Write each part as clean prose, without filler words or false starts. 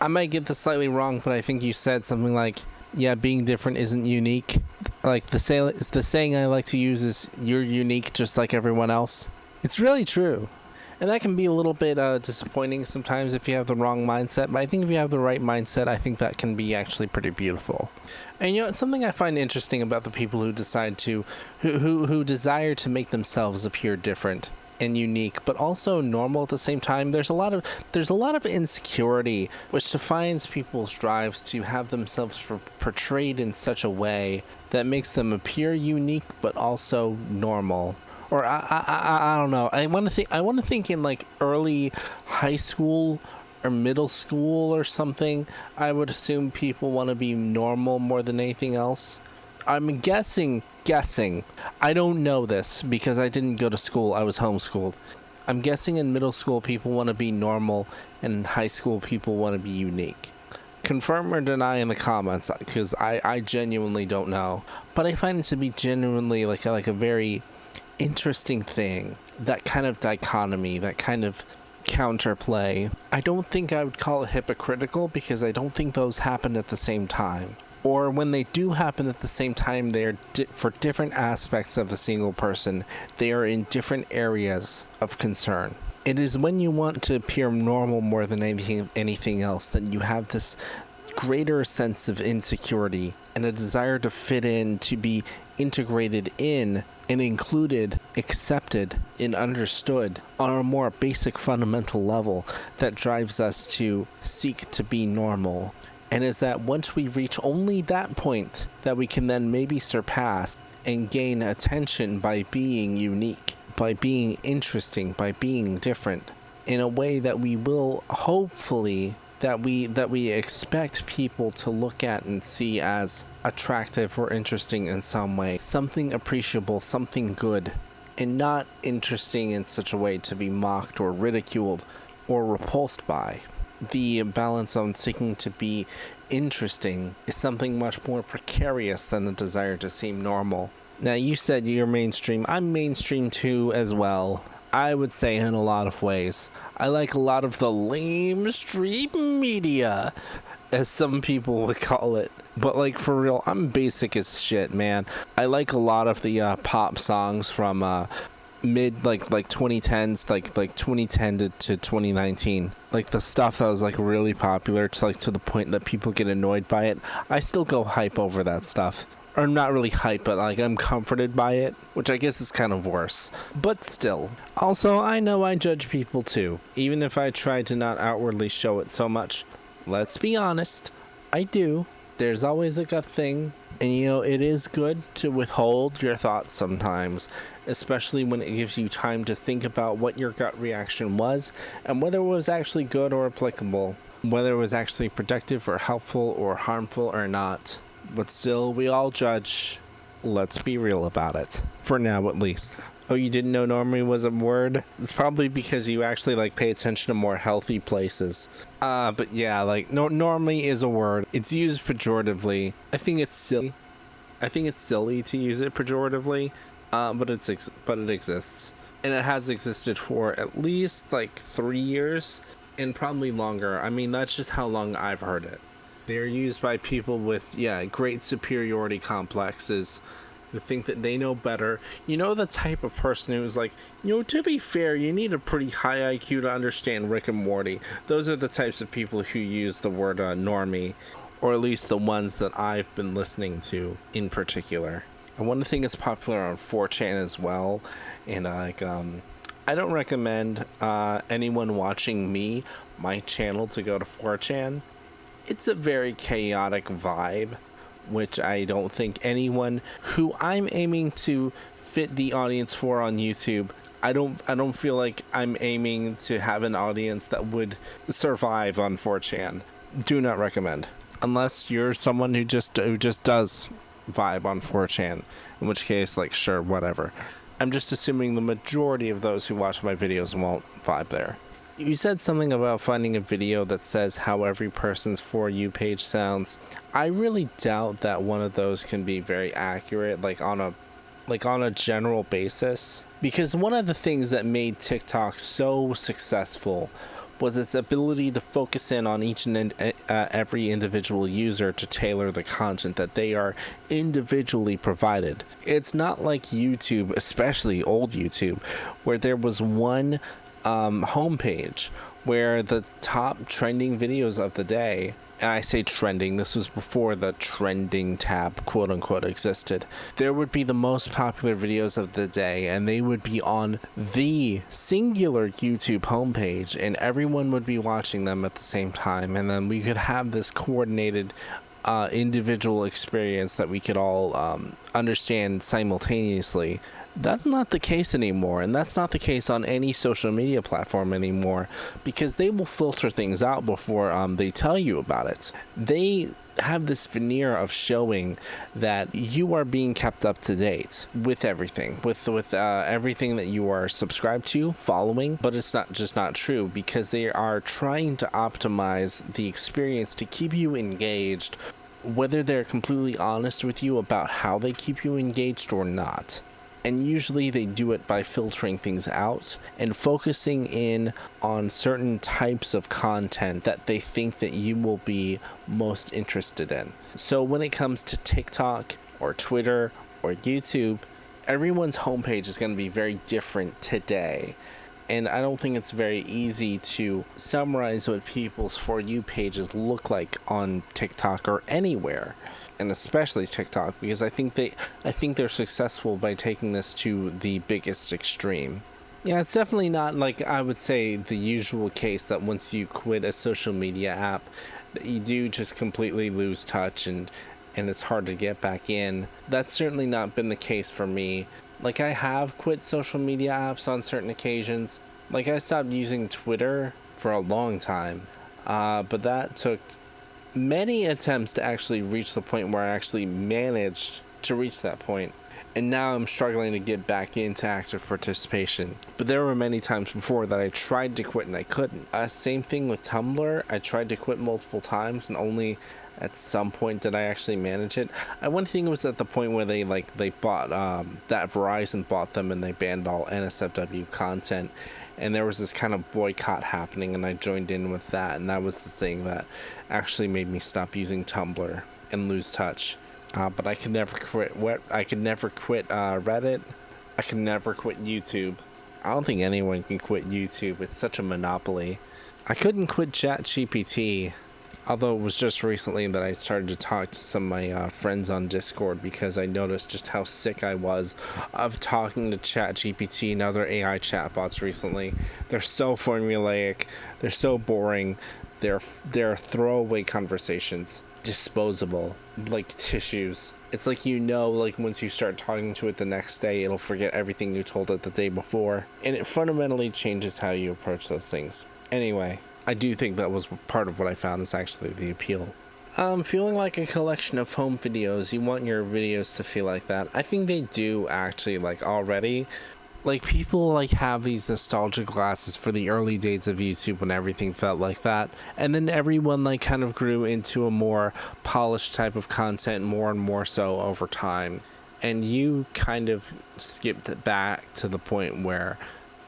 I might get this slightly wrong, but I think you said something like, yeah, being different isn't unique. Like the saying I like to use is, you're unique just like everyone else. It's really true. And that can be a little bit disappointing sometimes if you have the wrong mindset. But I think if you have the right mindset, I think that can be actually pretty beautiful. And it's something I find interesting about the people who decide to, who desire to make themselves appear different and unique, but also normal at the same time. There's a lot of insecurity, which defines people's drives to have themselves portrayed in such a way that makes them appear unique, but also normal. Or I don't know. I want to think in like early high school or middle school or something. I would assume people want to be normal more than anything else. I'm guessing. I don't know this because I didn't go to school. I was homeschooled. I'm guessing in middle school people want to be normal, and in high school people want to be unique. Confirm or deny in the comments, because I genuinely don't know. But I find it to be genuinely like a very interesting thing, that kind of dichotomy, that kind of counterplay. I don't think I would call it hypocritical, because I don't think those happen at the same time. Or when they do happen at the same time, they are for different aspects of a single person. They are in different areas of concern. It is when you want to appear normal more than anything else that you have this greater sense of insecurity and a desire to fit in, to be integrated in and included, accepted, and understood on a more basic fundamental level that drives us to seek to be normal. And is that once we reach only that point, that we can then maybe surpass and gain attention by being unique, by being interesting, by being different, in a way that we will hopefully, that we expect people to look at and see as attractive or interesting in some way, something appreciable, something good, and not interesting in such a way to be mocked or ridiculed or repulsed by. The balance on seeking to be interesting is something much more precarious than the desire to seem normal. Now, you said you're mainstream. I'm mainstream too, as well. I would say in a lot of ways. I like a lot of the lame street media, as some people would call it. But like, for real, I'm basic as shit, man. I like a lot of the pop songs from mid like 2010s, like 2010 to 2019, like the stuff that was like really popular to the point that people get annoyed by it. I still go hype over that stuff, or not really hype, but like I'm comforted by it, which I guess is kind of worse, but still. Also, I know I judge people too, even if I try to not outwardly show it so much. Let's be honest, I do. There's always a gut thing. And it is good to withhold your thoughts sometimes, especially when it gives you time to think about what your gut reaction was and whether it was actually good or applicable, whether it was actually productive or helpful or harmful or not. But still, we all judge. Let's be real about it. For now, at least. Oh, you didn't know normie was a word? It's probably because you actually pay attention to more healthy places. But yeah, normie is a word. It's used pejoratively. I think it's silly. To use it pejoratively. But it exists. And it has existed for at least 3 years and probably longer. I mean, that's just how long I've heard it. They're used by people with, great superiority complexes, who think that they know better. The type of person who's like, to be fair, you need a pretty high IQ to understand Rick and Morty. Those are the types of people who use the word normie, or at least the ones that I've been listening to in particular. And one thing is popular on 4chan as well, and I don't recommend anyone watching my channel to go to 4chan. It's a very chaotic vibe, which I don't think anyone who I'm aiming to fit the audience for on YouTube, I don't feel like I'm aiming to have an audience that would survive on 4chan. Do not recommend. Unless you're someone who just does vibe on 4chan, in which case, sure, whatever. I'm just assuming the majority of those who watch my videos won't vibe there. You said something about finding a video that says how every person's For You page sounds. I really doubt that one of those can be very accurate, on a general basis. Because one of the things that made TikTok so successful was its ability to focus in on each and every individual user to tailor the content that they are individually provided. It's not like YouTube, especially old YouTube, where there was one homepage where the top trending videos of the day, and I say trending, this was before the trending tab, quote unquote, existed. There would be the most popular videos of the day, and they would be on the singular YouTube homepage, and everyone would be watching them at the same time. And then we could have this coordinated individual experience that we could all understand simultaneously. That's not the case anymore, and that's not the case on any social media platform anymore, because they will filter things out before they tell you about it. They have this veneer of showing that you are being kept up to date with everything, with everything that you are subscribed to, following, but it's not true, because they are trying to optimize the experience to keep you engaged, whether they're completely honest with you about how they keep you engaged or not. And usually they do it by filtering things out and focusing in on certain types of content that they think that you will be most interested in. So when it comes to TikTok or Twitter or YouTube, everyone's homepage is going to be very different today. And I don't think it's very easy to summarize what people's For You pages look like on TikTok or anywhere. And especially TikTok, because I think they're successful by taking this to the biggest extreme. Yeah, it's definitely not like, I would say, the usual case that once you quit a social media app, that you do just completely lose touch and it's hard to get back in. That's certainly not been the case for me. Like, I have quit social media apps on certain occasions. Like, I stopped using Twitter for a long time, but that took many attempts to actually reach the point where I actually managed to reach that point. And now I'm struggling to get back into active participation. But there were many times before that I tried to quit and I couldn't. Same thing with Tumblr. I tried to quit multiple times and only at some point did I actually manage it. One thing was at the point where they bought that Verizon bought them and they banned all NSFW content. And there was this kind of boycott happening, and I joined in with that, and that was the thing that actually made me stop using Tumblr and lose touch. But I could never quit. I could never quit Reddit. I could never quit YouTube. I don't think anyone can quit YouTube. It's such a monopoly. I couldn't quit ChatGPT. Although it was just recently that I started to talk to some of my friends on Discord, because I noticed just how sick I was of talking to ChatGPT and other AI chatbots recently. They're so formulaic, they're so boring, they're throwaway conversations, disposable, like tissues. It's like, like once you start talking to it the next day, it'll forget everything you told it the day before, and it fundamentally changes how you approach those things. Anyway, I do think that was part of what I found is actually the appeal. Feeling like a collection of home videos, you want your videos to feel like that. I think they do actually, already. People have these nostalgia glasses for the early days of YouTube when everything felt like that. And then everyone kind of grew into a more polished type of content more and more so over time. And you kind of skipped back to the point where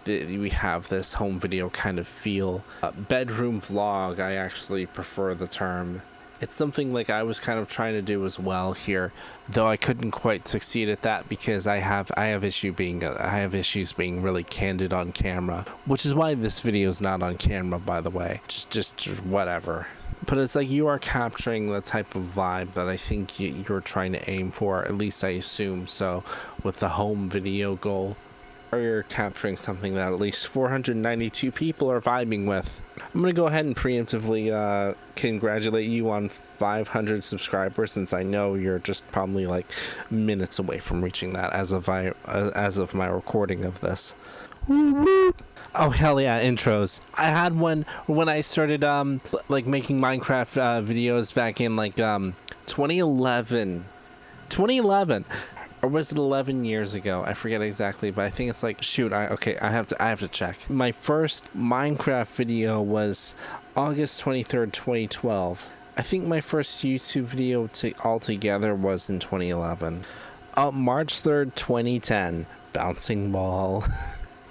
we have this home video kind of feel. Bedroom vlog, I actually prefer the term. It's something I was kind of trying to do as well here, though I couldn't quite succeed at that because I have issues being really candid on camera, which is why this video is not on camera, by the way. Just whatever. But it's you are capturing the type of vibe that I think you're trying to aim for, at least I assume so, with the home video goal. Or you're capturing something that at least 492 people are vibing with. I'm going to go ahead and preemptively congratulate you on 500 subscribers, since I know you're just probably minutes away from reaching that as of my recording of this. Oh hell yeah, intros. I had one when I started making Minecraft videos back in 2011. Or was it 11 years ago? I forget exactly, but I think it's I have to check. My first Minecraft video was August 23rd, 2012. I think my first YouTube video altogether was in 2011. March 3rd, 2010. Bouncing ball.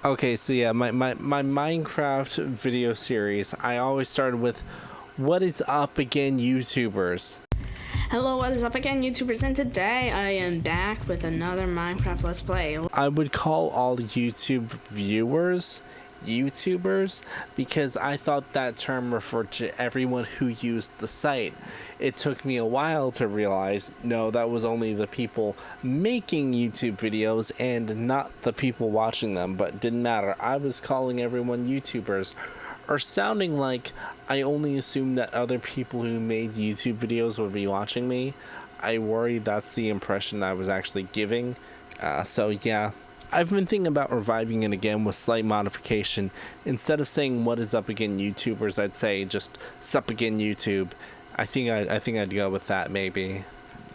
Okay, so yeah, my Minecraft video series, I always started with, what is up again, YouTubers? Hello, what is up again, YouTubers? And today I am back with another Minecraft Let's Play. I would call all YouTube viewers YouTubers because I thought that term referred to everyone who used the site. It took me a while to realize, no, that was only the people making YouTube videos and not the people watching them, but didn't matter. I was calling everyone YouTubers, or sounding like I only assumed that other people who made YouTube videos would be watching me. I worry that's the impression I was actually giving. So yeah, I've been thinking about reviving it again with slight modification. Instead of saying what is up again YouTubers, I'd say just sup again YouTube. I think I'd go with that maybe.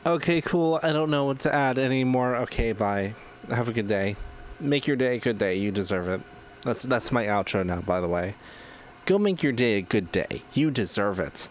Okay, cool. I don't know what to add anymore. Okay, bye. Have a good day. Make your day a good day. You deserve it. That's my outro now, by the way. Go make your day a good day. You deserve it.